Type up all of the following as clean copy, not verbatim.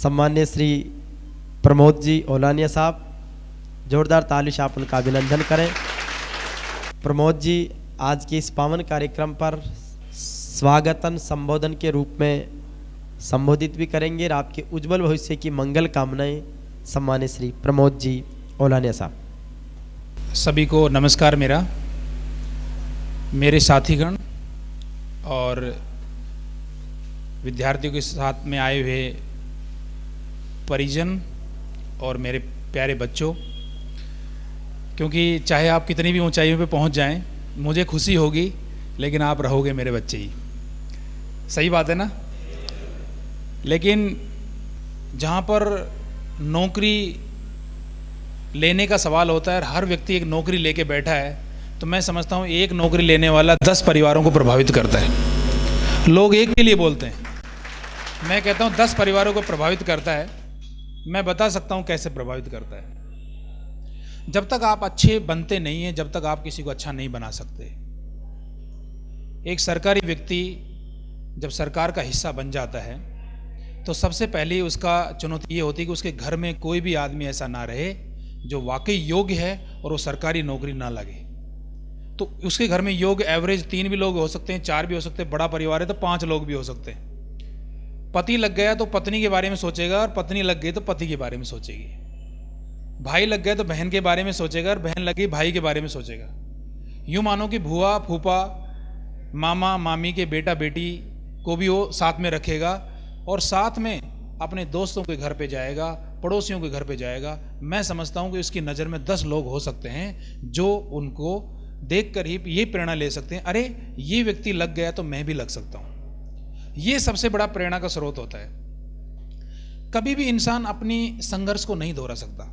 सम्मान्य श्री प्रमोद जी ओलानिया साहब, जोरदार ताली से आप उनका अभिनंदन करें। प्रमोद जी आज के इस पावन कार्यक्रम पर स्वागतन संबोधन के रूप में संबोधित भी करेंगे और आपके उज्जवल भविष्य की मंगल कामनाएं सम्मान्य श्री प्रमोद जी ओलानिया साहब। सभी को नमस्कार। मेरे साथीगण और विद्यार्थियों के साथ में आए हुए परिजन और मेरे प्यारे बच्चों, क्योंकि चाहे आप कितनी भी ऊंचाइयों पे पहुंच जाएं, मुझे खुशी होगी, लेकिन आप रहोगे मेरे बच्चे ही। सही बात है ना? लेकिन जहां पर नौकरी लेने का सवाल होता है और हर व्यक्ति एक नौकरी लेके बैठा है, तो मैं समझता हूं एक नौकरी लेने वाला 10 परिवारों को प्रभावित करता है। लोग एक के लिए बोलते हैं, मैं कहता हूं 10 परिवारों को प्रभावित करता है। मैं बता सकता हूं कैसे प्रभावित करता है। जब तक आप अच्छे बनते नहीं हैं, जब तक आप किसी को अच्छा नहीं बना सकते। एक सरकारी व्यक्ति जब सरकार का हिस्सा बन जाता है तो सबसे पहले उसका चुनौती ये होती है कि उसके घर में कोई भी आदमी ऐसा ना रहे जो वाकई योग्य है और वो सरकारी नौकरी ना लगे। तो उसके घर में योग्य एवरेज 3 भी लोग हो सकते हैं, 4 भी हो सकते हैं, बड़ा परिवार है तो 5 लोग भी हो सकते हैं। पति लग गया तो पत्नी के बारे में सोचेगा और पत्नी लग गई तो पति के बारे में सोचेगी। भाई लग गया तो बहन के बारे में सोचेगा और बहन लग गई भाई के बारे में सोचेगा। यूँ मानो कि भुआ फूफा मामा मामी के बेटा बेटी को भी वो साथ में रखेगा और साथ में अपने दोस्तों के घर पे जाएगा, पड़ोसियों के घर पे जाएगा। मैं समझता हूँ कि उसकी नज़र में 10 लोग हो सकते हैं जो उनको देखकर ही ये प्रेरणा ले सकते हैं, अरे ये व्यक्ति लग गया तो मैं भी लग सकता हूँ। ये सबसे बड़ा प्रेरणा का स्रोत होता है। कभी भी इंसान अपनी संघर्ष को नहीं दोहरा सकता।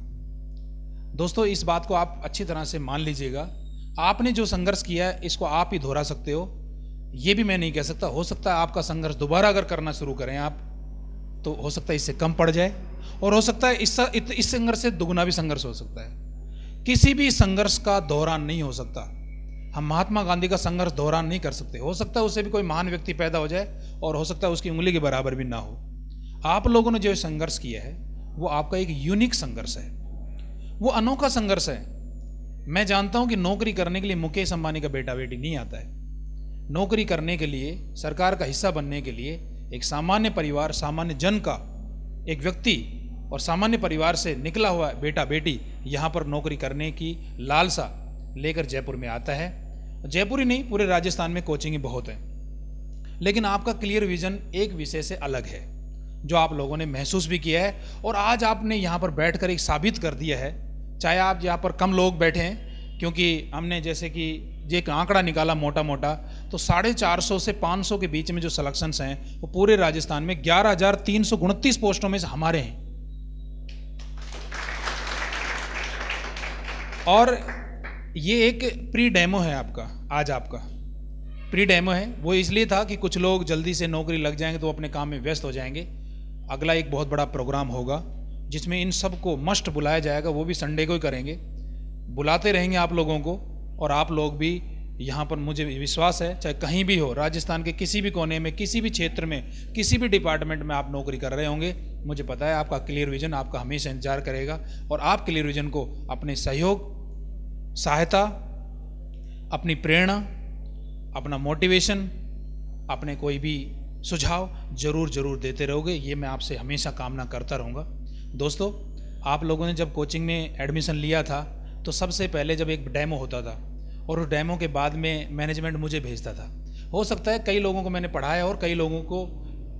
दोस्तों, इस बात को आप अच्छी तरह से मान लीजिएगा। आपने जो संघर्ष किया है इसको आप ही दोहरा सकते हो, ये भी मैं नहीं कह सकता। हो सकता है आपका संघर्ष दोबारा अगर करना शुरू करें आप, तो हो सकता है इससे कम पड़ जाए और हो सकता है इस संघर्ष से दुगुना भी संघर्ष हो सकता है। किसी भी संघर्ष का दोहरान नहीं हो सकता। हम महात्मा गांधी का संघर्ष दोहरान नहीं कर सकते। हो सकता है उससे भी कोई महान व्यक्ति पैदा हो जाए और हो सकता है उसकी उंगली के बराबर भी ना हो। आप लोगों ने जो संघर्ष किया है वो आपका एक यूनिक संघर्ष है, वो अनोखा संघर्ष है। मैं जानता हूं कि नौकरी करने के लिए मुकेश अंबानी का बेटा बेटी नहीं आता है। नौकरी करने के लिए, सरकार का हिस्सा बनने के लिए एक सामान्य परिवार, सामान्य जन का एक व्यक्ति और सामान्य परिवार से निकला हुआ बेटा बेटी यहाँ पर नौकरी करने की लालसा लेकर जयपुर में आता है। जयपुर ही नहीं, पूरे राजस्थान में कोचिंग बहुत है। लेकिन आपका क्लियर विजन एक विषय से अलग है, जो आप लोगों ने महसूस भी किया है और आज आपने यहाँ पर बैठकर एक साबित कर दिया है। चाहे आप यहाँ पर कम लोग बैठे हैं, क्योंकि हमने जैसे कि एक आंकड़ा निकाला मोटा मोटा, तो 450 से 500 के बीच में जो सिलेक्शंस हैं वो पूरे राजस्थान में 11,329 पोस्टों में से हमारे हैं। और ये एक प्री डेमो है आपका, आज आपका प्री डेमो है। वो इसलिए था कि कुछ लोग जल्दी से नौकरी लग जाएंगे तो अपने काम में व्यस्त हो जाएंगे। अगला एक बहुत बड़ा प्रोग्राम होगा जिसमें इन सब को मस्ट बुलाया जाएगा, वो भी संडे को ही करेंगे। बुलाते रहेंगे आप लोगों को और आप लोग भी यहाँ पर, मुझे विश्वास है, चाहे कहीं भी हो, राजस्थान के किसी भी कोने में, किसी भी क्षेत्र में, किसी भी डिपार्टमेंट में आप नौकरी कर रहे होंगे, मुझे पता है आपका क्लियर विजन आपका हमेशा इंतजार करेगा और आप क्लियर विजन को अपने सहयोग, सहायता, अपनी प्रेरणा, अपना मोटिवेशन, अपने कोई भी सुझाव जरूर देते रहोगे। ये मैं आपसे हमेशा कामना करता रहूँगा। दोस्तों, आप लोगों ने जब कोचिंग में एडमिशन लिया था तो सबसे पहले जब एक डेमो होता था और उस डेमो के बाद में मैनेजमेंट मुझे भेजता था। हो सकता है कई लोगों को मैंने पढ़ाया और कई लोगों को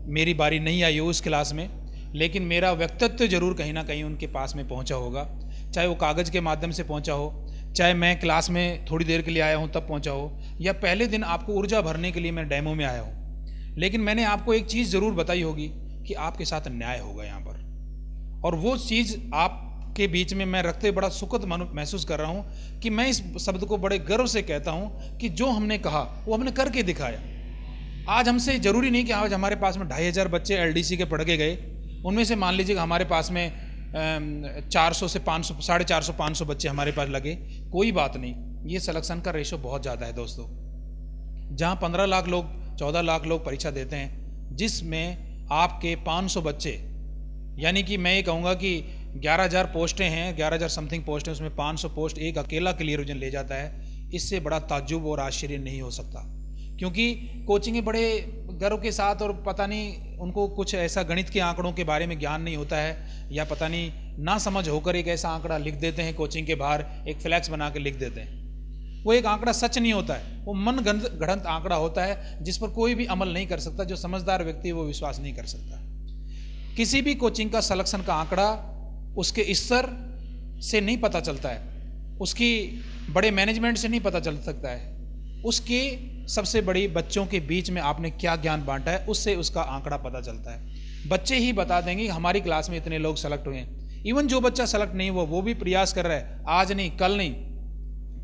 मेरी बारी नहीं आई हो उस क्लास में, लेकिन मेरा व्यक्तित्व जरूर कहीं ना कहीं उनके पास में पहुंचा होगा। चाहे वो कागज़ के माध्यम से पहुंचा हो, चाहे मैं क्लास में थोड़ी देर के लिए आया हूं तब पहुंचा हो, या पहले दिन आपको ऊर्जा भरने के लिए मैं डेमो में आया हूं। लेकिन मैंने आपको एक चीज़ ज़रूर बताई होगी कि आपके साथ अन्याय होगा यहाँ पर, और वो चीज़ आपके बीच में मैं रखते बड़ा सुखद महसूस कर रहा हूँ कि मैं इस शब्द को बड़े गर्व से कहता हूँ कि जो हमने कहा वो हमने करके दिखाया। आज हमसे ज़रूरी नहीं कि आज हमारे पास में 2,500 बच्चे LDC के पढ़ के गए, उनमें से मान लीजिए हमारे पास में 400 से 500, 450-500 बच्चे हमारे पास लगे, कोई बात नहीं। ये सिलेक्शन का रेशो बहुत ज़्यादा है दोस्तों। जहाँ 15 लाख लोग, 14 लाख लोग परीक्षा देते हैं, जिसमें आपके 500 बच्चे यानी कि मैं ये कहूँगा कि 11,000 पोस्टें हैं, 11,000 समथिंग पोस्ट हैं, उसमें 500 पोस्ट एक अकेला क्लियर विजन ले जाता है। इससे बड़ा ताज्जुब और आश्चर्य नहीं हो सकता, क्योंकि कोचिंग बड़े गर्व के साथ, और पता नहीं उनको कुछ ऐसा गणित के आंकड़ों के बारे में ज्ञान नहीं होता है, या पता नहीं ना समझ होकर एक ऐसा आंकड़ा लिख देते हैं कोचिंग के बाहर, एक फ्लैक्स बना के लिख देते हैं। वो एक आंकड़ा सच नहीं होता है, वो मन गढ़ंत आंकड़ा होता है जिस पर कोई भी अमल नहीं कर सकता। जो समझदार व्यक्ति है वो विश्वास नहीं कर सकता। किसी भी कोचिंग का सिलेक्शन का आंकड़ा उसके स्तर से नहीं पता चलता है, उसकी बड़े मैनेजमेंट से नहीं पता चल सकता है, उसके सबसे बड़ी बच्चों के बीच में आपने क्या ज्ञान बांटा है उससे उसका आंकड़ा पता चलता है। बच्चे ही बता देंगे कि हमारी क्लास में इतने लोग सेलेक्ट हुए हैं। इवन जो बच्चा सेलेक्ट नहीं हुआ वो भी प्रयास कर रहा है, आज नहीं कल नहीं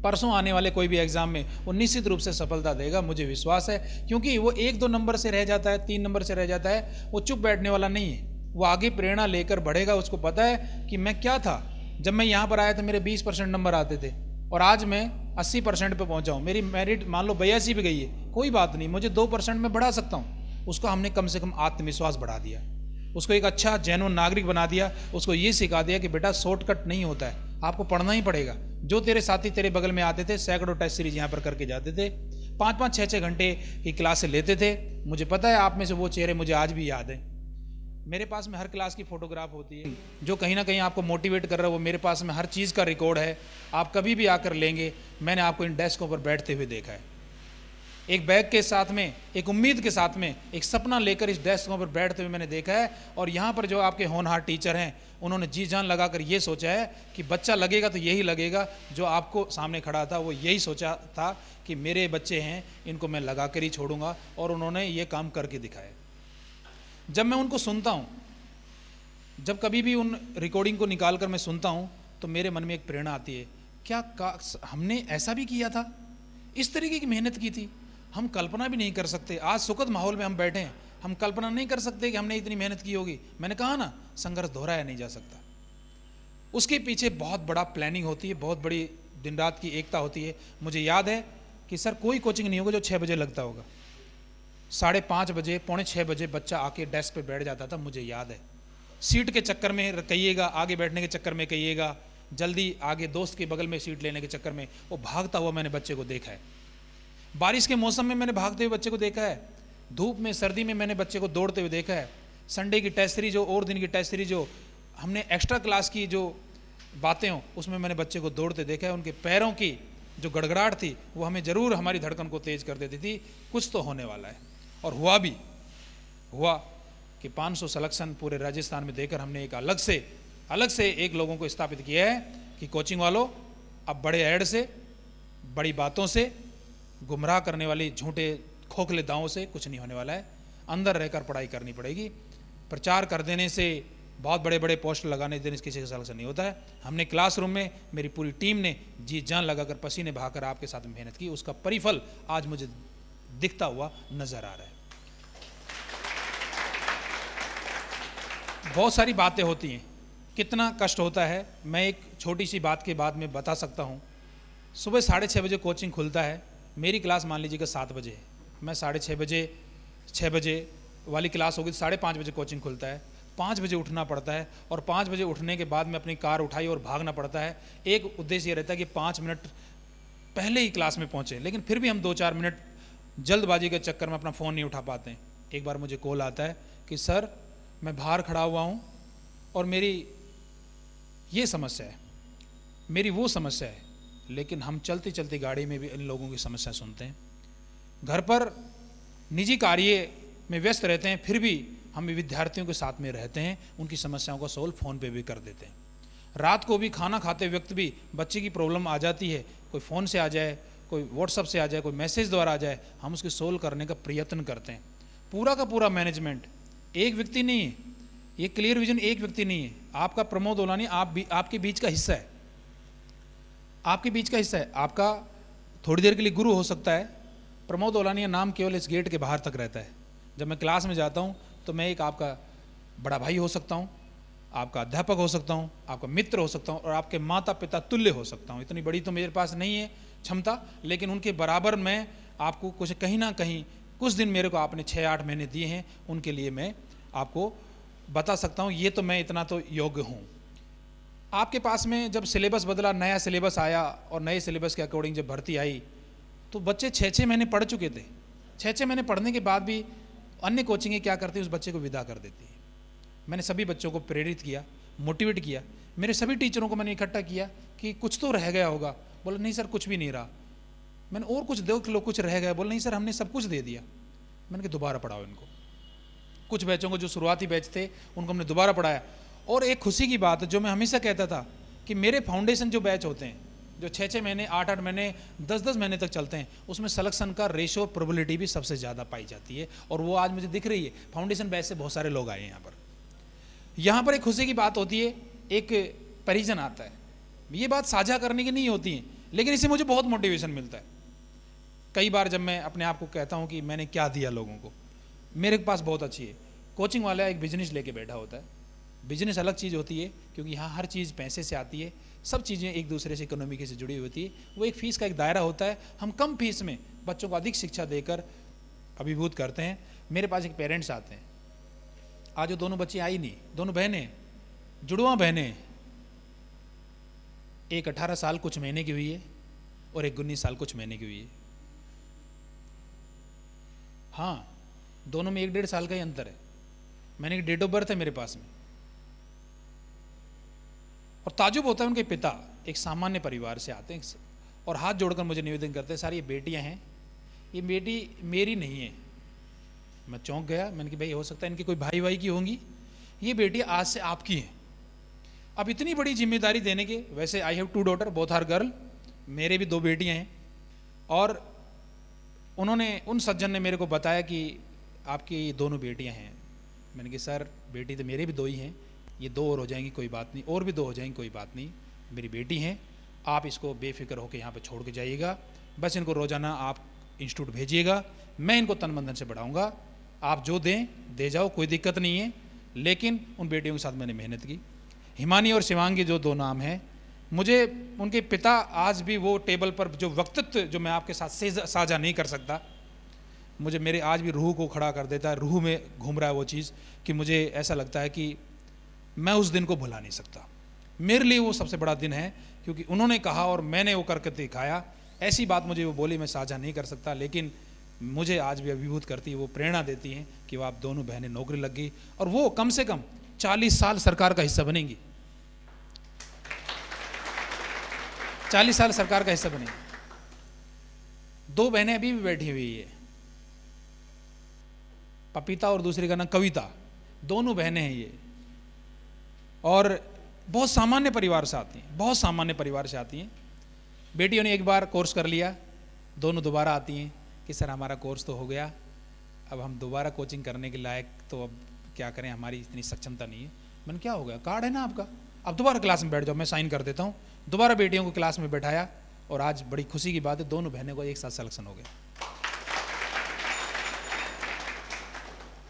परसों आने वाले कोई भी एग्जाम में वो निश्चित रूप से सफलता देगा, मुझे विश्वास है। क्योंकि वो 1-2 नंबर से रह जाता है, 3 नंबर से रह जाता है, वो चुप बैठने वाला नहीं है, वो आगे प्रेरणा लेकर बढ़ेगा। उसको पता है कि मैं क्या था, जब मैं यहाँ पर आया तो मेरे 20% नंबर आते थे और आज मैं 80% पे पहुँचा हूँ। मेरी मेरिट मान लो 82 भी गई है, कोई बात नहीं, मुझे 2% में बढ़ा सकता हूँ। उसको हमने कम से कम आत्मविश्वास बढ़ा दिया, उसको एक अच्छा जेन्युइन नागरिक बना दिया, उसको ये सिखा दिया कि बेटा शॉर्टकट नहीं होता है, आपको पढ़ना ही पड़ेगा। जो तेरे साथी तेरे बगल में आते थे, सैकड़ों टेस्ट सीरीज यहाँ पर करके जाते थे, 5-5, 6-6 घंटे की क्लासें लेते थे। मुझे पता है आप में से वो चेहरे मुझे आज भी याद हैं। मेरे पास में हर क्लास की फोटोग्राफ होती है, जो कहीं ना कहीं आपको मोटिवेट कर रहा है। वो मेरे पास में हर चीज़ का रिकॉर्ड है, आप कभी भी आकर लेंगे। मैंने आपको इन डेस्कों पर बैठते हुए देखा है, एक बैग के साथ में, एक उम्मीद के साथ में, एक सपना लेकर इस डेस्कों पर बैठते हुए मैंने देखा है। और यहाँ पर जो आपके होनहार टीचर हैं, उन्होंने जी जान लगाकर ये सोचा है कि बच्चा लगेगा तो यही लगेगा। जो आपको सामने खड़ा था वो यही सोचा था कि मेरे बच्चे हैं, इनको मैं लगा कर ही छोड़ूंगा, और उन्होंने ये काम करके दिखाया। जब मैं उनको सुनता हूँ, जब कभी भी उन रिकॉर्डिंग को निकाल कर मैं सुनता हूँ, तो मेरे मन में एक प्रेरणा आती है, क्या हमने ऐसा भी किया था, इस तरीके की मेहनत की थी। हम कल्पना भी नहीं कर सकते। आज सुखद माहौल में हम बैठे हैं, हम कल्पना नहीं कर सकते कि हमने इतनी मेहनत की होगी। मैंने कहा ना, संघर्ष दोहराया नहीं जा सकता। उसके पीछे बहुत बड़ा प्लानिंग होती है, बहुत बड़ी दिन रात की एकता होती है। मुझे याद है कि सर कोई कोचिंग नहीं होगा जो 6 बजे लगता होगा। 5:30 बजे, 5:45 बजे बच्चा आके डेस्क पे बैठ जाता था, मुझे याद है। सीट के चक्कर में कहिएगा, आगे बैठने के चक्कर में कहिएगा, जल्दी आगे दोस्त के बगल में सीट लेने के चक्कर में वो भागता हुआ मैंने बच्चे को देखा है। बारिश के मौसम में मैंने भागते हुए बच्चे को देखा है, धूप में सर्दी में मैंने बच्चे को दौड़ते हुए देखा है। संडे की टेस्ट सीरीज हो और दिन की टेस्ट सीरीज हो, हमने एक्स्ट्रा क्लास की जो बातें हों, उसमें मैंने बच्चे को दौड़ते देखा है। उनके पैरों की जो गड़गड़ाहट थी वो हमें ज़रूर हमारी धड़कन को तेज कर देती थी, कुछ तो होने वाला है। और हुआ भी, हुआ कि 500 सिलेक्शन पूरे राजस्थान में देकर हमने एक अलग से एक लोगों को स्थापित किया है कि कोचिंग वालों, अब बड़े ऐड से, बड़ी बातों से, गुमराह करने वाली झूठे खोखले दावों से कुछ नहीं होने वाला है। अंदर रहकर पढ़ाई करनी पड़ेगी। प्रचार कर देने से, बहुत बड़े बड़े पोस्टर लगाने देने से किसी का सिलेक्शन नहीं होता है। हमने क्लासरूम में, मेरी पूरी टीम ने जी जान लगाकर, पसीने बहाकर आपके साथ मेहनत की, उसका परिफल आज मुझे दिखता हुआ नजर आ रहा है। बहुत सारी बातें होती हैं, कितना कष्ट होता है, मैं एक छोटी सी बात के बाद में बता सकता हूँ। सुबह 6:30 बजे कोचिंग खुलता है, मेरी क्लास मान लीजिएगा 7 बजे है, मैं 6:30 बजे वाली क्लास होगी, 5:30 बजे कोचिंग खुलता है। 5 बजे उठना पड़ता है, और 5 बजे उठने के बाद में अपनी कार उठाई और भागना पड़ता है। एक उद्देश्य ये रहता है कि 5 मिनट पहले ही क्लास में पहुँचे, लेकिन फिर भी हम 2-4 मिनट जल्दबाजी के चक्कर में अपना फ़ोन नहीं उठा पाते हैं। एक बार मुझे कॉल आता है कि सर मैं बाहर खड़ा हुआ हूँ और मेरी ये समस्या है, मेरी वो समस्या है, लेकिन हम चलती चलती गाड़ी में भी इन लोगों की समस्या सुनते हैं। घर पर निजी कार्य में व्यस्त रहते हैं, फिर भी हम विद्यार्थियों के साथ में रहते हैं, उनकी समस्याओं का सोल्व फ़ोन पे भी कर देते हैं। रात को भी खाना खाते वक्त भी बच्चे की प्रॉब्लम आ जाती है, कोई फ़ोन से आ जाए, कोई व्हाट्सअप से आ जाए, कोई मैसेज द्वारा आ जाए, हम उसकी सोल्व करने का प्रयत्न करते हैं। पूरा का पूरा मैनेजमेंट एक व्यक्ति नहीं है, ये क्लियर विजन एक व्यक्ति नहीं है। आपका प्रमोद ओलानी आपके बीच का हिस्सा है, आपके बीच का हिस्सा है। आपका थोड़ी देर के लिए गुरु हो सकता है। प्रमोद ओलानी नाम केवल इस गेट के बाहर तक रहता है। जब मैं क्लास में जाता हूँ तो मैं एक आपका बड़ा भाई हो सकता हूँ, आपका अध्यापक हो सकता हूँ, आपका मित्र हो सकता हूँ, और आपके माता पिता तुल्य हो सकता हूँ। इतनी बड़ी तो मेरे पास नहीं है क्षमता, लेकिन उनके बराबर मैं आपको कुछ कहीं ना कहीं, कुछ दिन मेरे को आपने 6-8 महीने दिए हैं, उनके लिए मैं आपको बता सकता हूँ ये तो मैं इतना तो योग्य हूँ। आपके पास में जब सिलेबस बदला, नया सिलेबस आया और नए सिलेबस के अकॉर्डिंग जब भर्ती आई तो बच्चे 6-6 महीने पढ़ चुके थे। 6-6 महीने पढ़ने के बाद भी अन्य कोचिंगें क्या करती है, उस बच्चे को विदा कर देती है। मैंने सभी बच्चों को प्रेरित किया, मोटिवेट किया, मेरे सभी टीचरों को मैंने इकट्ठा किया कि कुछ तो रह गया होगा। बोला नहीं सर कुछ भी नहीं रहा। मैंने और कुछ देख लो, कुछ रह गया। बोला नहीं सर हमने सब कुछ दे दिया। मैंने कहा दोबारा पढ़ाओ इनको। कुछ बैचों को जो शुरुआती बैच थे उनको हमने दोबारा पढ़ाया। और एक खुशी की बात जो मैं हमेशा कहता था कि मेरे फाउंडेशन जो बैच होते हैं जो 6-6 महीने, 8-8 महीने, 10-10 महीने तक चलते हैं, उसमें सिलेक्शन का रेशो प्रोबेबिलिटी भी सबसे ज़्यादा पाई जाती है। और वो आज मुझे दिख रही है। फाउंडेशन बैच से बहुत सारे लोग आए हैं यहाँ पर। यहाँ पर एक खुशी की बात होती है, एक परिजन आता है। ये बात साझा करने की नहीं होती है, लेकिन इससे मुझे बहुत मोटिवेशन मिलता है। कई बार जब मैं अपने आप को कहता हूँ कि मैंने क्या दिया लोगों को, मेरे पास बहुत अच्छी है। कोचिंग वाला एक बिजनेस लेके बैठा होता है। बिजनेस अलग चीज़ होती है क्योंकि यहाँ हर चीज़ पैसे से आती है, सब चीज़ें एक दूसरे से इकोनॉमी से जुड़ी होती है। वो एक फ़ीस का एक दायरा होता है। हम कम फीस में बच्चों को अधिक शिक्षा देकर अभिभूत करते हैं। मेरे पास एक पेरेंट्स आते हैं। आज वो दोनों बच्ची आई नहीं, दोनों बहनें, जुड़वा बहनें। एक 18 साल कुछ महीने की हुई है और एक 19 साल कुछ महीने की हुई है। हाँ, दोनों में 1-1.5 साल का ही अंतर है। मैंने एक डेट ऑफ बर्थ है मेरे पास में। और ताजुब होता है, उनके पिता एक सामान्य परिवार से आते हैं और हाथ जोड़कर मुझे निवेदन करते हैं, सारी ये बेटियां हैं, ये बेटी मेरी नहीं है। मैं चौंक गया। मैंने कहा भाई हो सकता है इनकी कोई भाई की होंगी, ये बेटी आज से आपकी है। अब इतनी बड़ी जिम्मेदारी देने के, वैसे I have 2 daughter, both are girl, मेरे भी 2 बेटियां हैं। और उन्होंने, उन सज्जन ने मेरे को बताया कि आपकी दोनों बेटियां हैं। मैंने कहा सर बेटी तो मेरे भी 2 ही हैं, ये 2 और हो जाएंगी कोई बात नहीं, और भी 2 हो जाएंगी कोई बात नहीं, मेरी बेटी हैं। आप इसको बेफिक्र होकर यहाँ पे छोड़ के जाइएगा, बस इनको रोज़ाना आप इंस्टीट्यूट भेजिएगा, मैं इनको तन मन धन से बढ़ाऊँगा, आप जो दें दे जाओ, कोई दिक्कत नहीं है। लेकिन उन बेटियों के साथ मैंने मेहनत की। हिमानी और शिवांगी जो 2 नाम हैं, मुझे उनके पिता आज भी वो टेबल पर जो वक्तत्व जो मैं आपके साथ साझा नहीं कर सकता, मुझे मेरे आज भी रूह को खड़ा कर देता है। रूह में घूम रहा है वो चीज़ कि मुझे ऐसा लगता है कि मैं उस दिन को भुला नहीं सकता। मेरे लिए वो सबसे बड़ा दिन है क्योंकि उन्होंने कहा और मैंने वो करके दिखाया। ऐसी बात मुझे वो बोली मैं साझा नहीं कर सकता, लेकिन मुझे आज भी अभिभूत करती है, वो प्रेरणा देती हैं कि वो आप दोनों बहनें नौकरी लग गई और वो कम से कम 40 साल सरकार का हिस्सा बनेंगी। 40 साल सरकार का हिस्सा बनेंगी। 2 बहनें अभी भी बैठी हुई है, पपीता और दूसरी का नाम कविता, दोनों बहनें हैं ये। और बहुत सामान्य परिवार से आती हैं, बहुत सामान्य परिवार से आती हैं। बेटियों ने एक बार कोर्स कर लिया, दोनों दोबारा आती हैं कि सर हमारा कोर्स तो हो गया, अब हम दोबारा कोचिंग करने के लायक तो अब क्या करें, हमारी इतनी सक्षमता नहीं है। मैंने क्या हो गया, कार्ड है ना आपका, अब दोबारा क्लास में बैठ जाओ, मैं साइन कर देता हूँ। दोबारा बेटियों को क्लास में बैठाया और आज बड़ी खुशी की बात है, दोनों बहनों को एक साथ सिलेक्शन हो गया।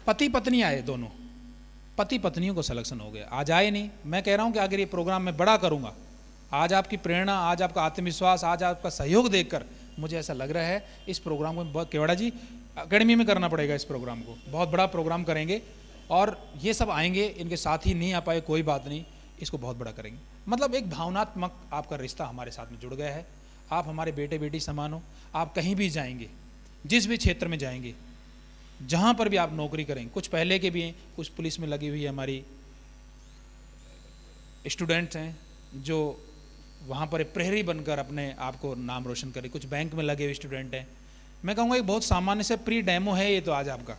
पति पत्नी आए, दोनों पति पत्नियों को सिलेक्शन हो गया। आज आए नहीं, मैं कह रहा हूँ कि अगर ये प्रोग्राम मैं बड़ा करूँगा, आज आपकी प्रेरणा, आज आपका आत्मविश्वास, आज आपका सहयोग देखकर मुझे ऐसा लग रहा है इस प्रोग्राम को बहुत, केवड़ा जी अकेडमी में करना पड़ेगा, इस प्रोग्राम को बहुत बड़ा प्रोग्राम करेंगे और ये सब आएंगे, इनके साथ ही नहीं आ पाए कोई बात नहीं, इसको बहुत बड़ा करेंगे। मतलब एक भावनात्मक आपका रिश्ता हमारे साथ में जुड़ गया है। आप हमारे बेटे बेटी समान हो। आप कहीं भी जाएंगे, जिस भी क्षेत्र में जाएंगे, जहाँ पर भी आप नौकरी करेंगे, कुछ पहले के भी हैं, कुछ पुलिस में लगी हुई है हमारी स्टूडेंट्स हैं जो वहाँ पर प्रहरी बनकर अपने आप को नाम रोशन करें, कुछ बैंक में लगे हुए स्टूडेंट हैं। मैं कहूँगा एक बहुत सामान्य से प्री डेमो है ये, तो आज आपका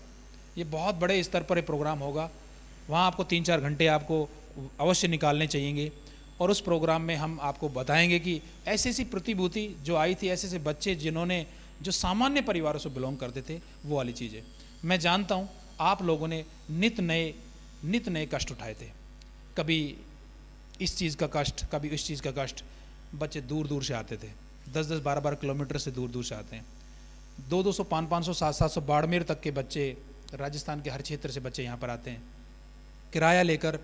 ये बहुत बड़े स्तर पर ये प्रोग्राम होगा। वहाँ आपको 3-4 घंटे आपको अवश्य निकालने चाहिएंगे और उस प्रोग्राम में हम आपको बताएंगे कि ऐसी ऐसी प्रतिभूति जो आई थी, ऐसे ऐसे बच्चे जिन्होंने जो सामान्य परिवारों से बिलोंग करते थे, वो वाली चीज़ें। मैं जानता हूँ आप लोगों ने नित नए कष्ट उठाए थे, कभी इस चीज़ का कष्ट, कभी इस चीज़ का कष्ट। बच्चे दूर दूर से आते थे, 10-10, 12-12 किलोमीटर से दूर दूर से आते हैं। 200-200, 500-500, 700-700 बाड़मेर तक के बच्चे, राजस्थान के हर क्षेत्र से बच्चे यहाँ पर आते हैं, किराया लेकर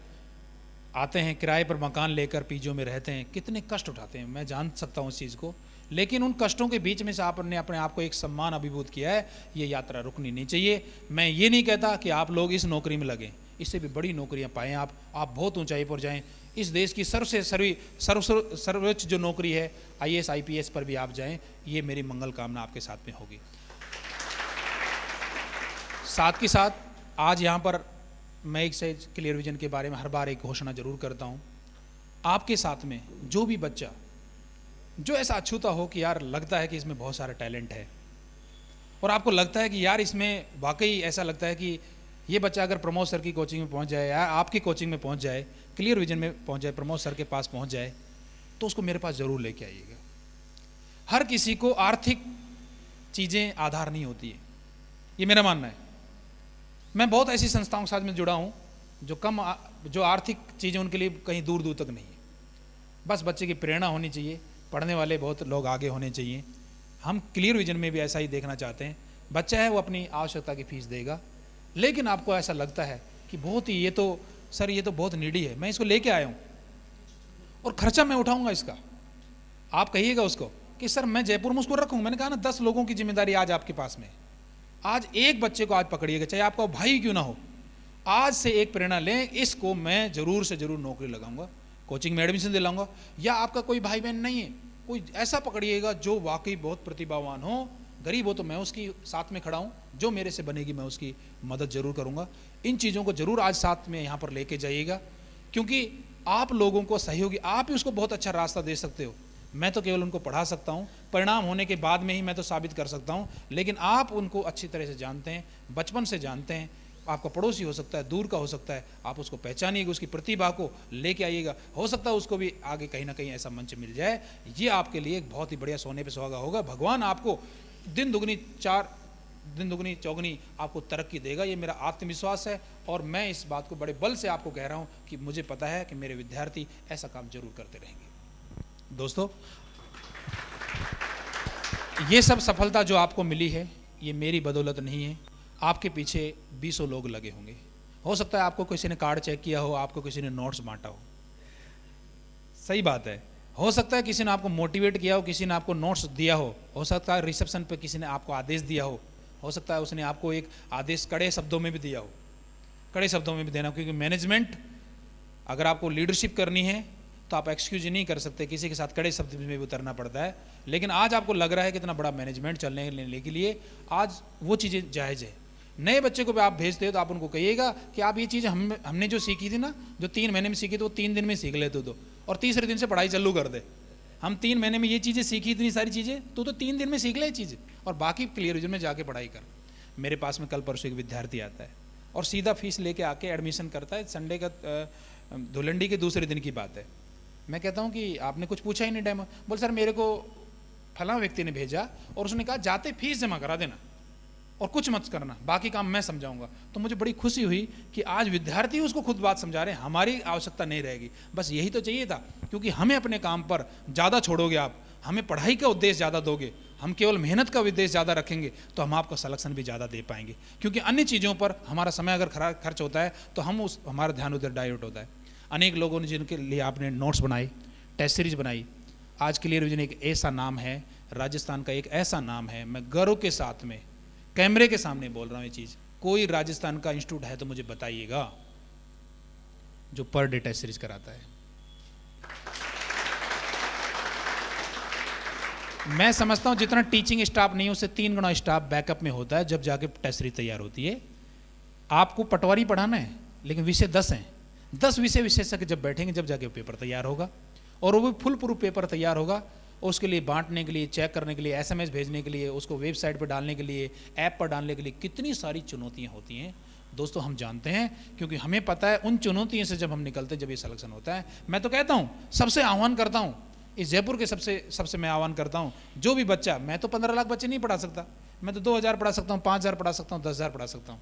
आते हैं, किराए पर मकान लेकर पीजियों में रहते हैं। कितने कष्ट उठाते हैं मैं जान सकता हूँ इस चीज़ को, लेकिन उन कष्टों के बीच में से आपने अपने आप को एक सम्मान अभिभूत किया है। ये यात्रा रुकनी नहीं चाहिए। मैं ये नहीं कहता कि आप लोग इस नौकरी में लगें, इससे भी बड़ी नौकरियां पाएं आप बहुत ऊंचाई पर जाएं। इस देश की सर्वोच्च जो नौकरी है IAS IPS पर भी आप जाएं। ये मेरी मंगल कामना आपके साथ में होगी। साथ के साथ आज यहाँ पर मैं एक से क्लियर विजन के बारे में हर बार एक घोषणा जरूर करता हूँ। आपके साथ में जो भी बच्चा जो ऐसा अछूता हो कि यार लगता है कि इसमें बहुत सारा टैलेंट है और आपको लगता है कि यार इसमें वाकई ऐसा लगता है कि ये बच्चा अगर प्रमोद सर की कोचिंग में पहुंच जाए या आपकी कोचिंग में पहुंच जाए, क्लियर विजन में पहुंच जाए, प्रमोद सर के पास पहुंच जाए, तो उसको मेरे पास ज़रूर लेके आइएगा। हर किसी को आर्थिक चीज़ें आधार नहीं होती है, ये मेरा मानना है। मैं बहुत ऐसी संस्थाओं के साथ में जुड़ा हूँ जो आर्थिक चीज़ें उनके लिए कहीं दूर दूर तक नहीं है। बस बच्चे की प्रेरणा होनी चाहिए, पढ़ने वाले बहुत लोग आगे होने चाहिए। हम क्लियर विजन में भी ऐसा ही देखना चाहते हैं। बच्चा है वो अपनी आवश्यकता की फीस देगा, लेकिन आपको ऐसा लगता है कि बहुत ही ये तो बहुत नीडी है, मैं इसको लेके आया हूँ और खर्चा मैं उठाऊंगा इसका। आप कहिएगा उसको कि सर मैं जयपुर में उसको रखूँगा। मैंने कहा ना 10 लोगों की जिम्मेदारी आज आपके पास में। आज एक बच्चे को आज पकड़िएगा, चाहे आपका भाई क्यों ना हो, आज से एक प्रेरणा लें, इसको मैं जरूर से जरूर नौकरी लगाऊंगा, कोचिंग में एडमिशन दिलाऊंगा। या आपका कोई भाई बहन नहीं है, कोई ऐसा पकड़िएगा जो वाकई बहुत प्रतिभावान हो, गरीब हो तो मैं उसकी साथ में खड़ा हूँ, जो मेरे से बनेगी मैं उसकी मदद जरूर करूँगा। इन चीज़ों को जरूर आज साथ में यहाँ पर लेके जाइएगा, क्योंकि आप लोगों को सहयोगी, आप ही उसको बहुत अच्छा रास्ता दे सकते हो। मैं तो केवल उनको पढ़ा सकता हूँ, परिणाम होने के बाद में ही मैं तो साबित कर सकता हूँ, लेकिन आप उनको अच्छी तरह से जानते हैं, बचपन से जानते हैं। आपका पड़ोसी हो सकता है, दूर का हो सकता है, आप उसको पहचानिएगा, उसकी प्रतिभा को लेके आइएगा। हो सकता है उसको भी आगे कहीं ना कहीं ऐसा मंच मिल जाए। ये आपके लिए एक बहुत ही बढ़िया सोने पे सुहागा होगा। भगवान आपको दिन दुगनी चौगनी आपको तरक्की देगा, ये मेरा आत्मविश्वास है। और मैं इस बात को बड़े बल से आपको कह रहा हूँ कि मुझे पता है कि मेरे विद्यार्थी ऐसा काम जरूर करते रहेंगे। दोस्तों, ये सब सफलता जो आपको मिली है ये मेरी बदौलत नहीं है, आपके पीछे 20 लोग लगे होंगे। हो सकता है आपको किसी ने कार्ड चेक किया हो, आपको किसी ने नोट्स बांटा हो, सही बात है। हो सकता है किसी ने आपको मोटिवेट किया हो, किसी ने आपको नोट्स दिया हो सकता है रिसेप्शन पे किसी ने आपको आदेश दिया हो सकता है उसने आपको एक आदेश कड़े शब्दों में भी दिया हो। कड़े शब्दों में भी देना, क्योंकि मैनेजमेंट अगर आपको लीडरशिप करनी है तो आप एक्सक्यूज नहीं कर सकते, किसी के साथ कड़े शब्द में भी उतरना पड़ता है। लेकिन आज आपको लग रहा है कि इतना बड़ा मैनेजमेंट चलने लेने के लिए आज वो चीज़ें जायज़ है। नए बच्चे को भी आप भेजते हो तो आप उनको कहिएगा कि आप ये चीज़ हमने जो सीखी थी ना, जो 3 महीने में सीखी थी वो 3 दिन में सीख लेते तो, और तीसरे दिन से पढ़ाई चालू कर दे। हम 3 महीने में ये चीज़ें सीखी, इतनी सारी चीज़ें, तो 3 दिन में सीख ले चीज़, और बाकी क्लियर विजन में जाके पढ़ाई कर। मेरे पास में कल परसों एक विद्यार्थी आता है और सीधा फीस लेके आके एडमिशन करता है। संडे का धुलंडी के दूसरे दिन की बात है। मैं कहता हूँ कि आपने कुछ पूछा ही नहीं डेमो। बोल सर मेरे को फलां व्यक्ति ने भेजा और उसने कहा जाते फीस जमा करा देना और कुछ मत करना, बाकी काम मैं समझाऊंगा। तो मुझे बड़ी खुशी हुई कि आज विद्यार्थी उसको खुद बात समझा रहे हैं, हमारी आवश्यकता नहीं रहेगी। बस यही तो चाहिए था, क्योंकि हमें अपने काम पर ज़्यादा छोड़ोगे आप, हमें पढ़ाई का उद्देश्य ज़्यादा दोगे, हम केवल मेहनत का उद्देश्य ज़्यादा रखेंगे तो हम आपका सलेक्शन भी ज़्यादा दे पाएंगे। क्योंकि अन्य चीज़ों पर हमारा समय अगर खर्च होता है तो हमारा ध्यान उधर डाइवर्ट होता है। अनेक लोगों ने जिनके लिए आपने नोट्स बनाए, टेस्ट सीरीज बनाई, आज क्लियर विजन एक ऐसा नाम है, राजस्थान का एक ऐसा नाम है, मैं गर्व के साथ में कैमरे के सामने बोल रहा हूँ ये चीज़। कोई राजस्थान का इंस्टीट्यूट है तो मुझे बताइएगा जो पर डे टेस्ट सीरीज कराता है। मैं समझता हूँ जितना टीचिंग स्टाफ नहीं उससे 3 गुना स्टाफ बैकअप में होता है जब जाके टेस्ट सीरीज तैयार होती है। आपको पटवारी पढ़ाना है लेकिन विषय 10 हैं, 10 विशेषज्ञ जब बैठेंगे जब जाके पेपर तैयार होगा, और वो भी फुल प्रूफ पेपर तैयार होगा। उसके लिए बांटने के लिए, चेक करने के लिए, SMS भेजने के लिए, उसको वेबसाइट पर डालने के लिए, ऐप पर डालने के लिए कितनी सारी चुनौतियां होती हैं दोस्तों, हम जानते हैं। क्योंकि हमें पता है उन चुनौतियों से जब हम निकलते हैं, जब ये सिलेक्शन होता है। मैं तो कहता हूँ, सबसे आह्वान करता हूँ, इस जयपुर के सबसे मैं आह्वान करता हूँ, जो भी बच्चा, मैं तो 15 लाख बच्चे नहीं पढ़ा सकता, मैं तो 2000 पढ़ा सकता हूँ, 5000 पढ़ा सकता हूँ, 10,000 पढ़ा सकता हूँ,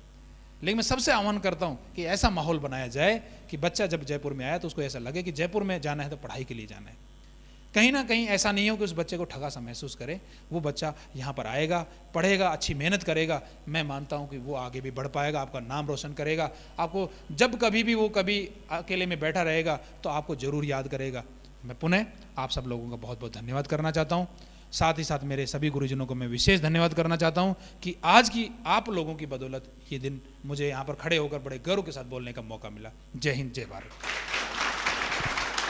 लेकिन मैं सबसे आह्वान करता हूँ कि ऐसा माहौल बनाया जाए कि बच्चा जब जयपुर में आया तो उसको ऐसा लगे कि जयपुर में जाना है तो पढ़ाई के लिए जाना है। कहीं ना कहीं ऐसा नहीं हो कि उस बच्चे को ठगा सा महसूस करे। वो बच्चा यहाँ पर आएगा, पढ़ेगा, अच्छी मेहनत करेगा, मैं मानता हूँ कि वो आगे भी बढ़ पाएगा, आपका नाम रोशन करेगा। आपको जब कभी भी वो कभी अकेले में बैठा रहेगा तो आपको ज़रूर याद करेगा। मैं पुनः आप सब लोगों का बहुत बहुत धन्यवाद करना चाहता हूँ। साथ ही साथ मेरे सभी गुरुजनों को मैं विशेष धन्यवाद करना चाहता हूं कि आज की आप लोगों की बदौलत ये दिन मुझे यहाँ पर खड़े होकर बड़े गर्व के साथ बोलने का मौका मिला। जय हिंद, जय भारत।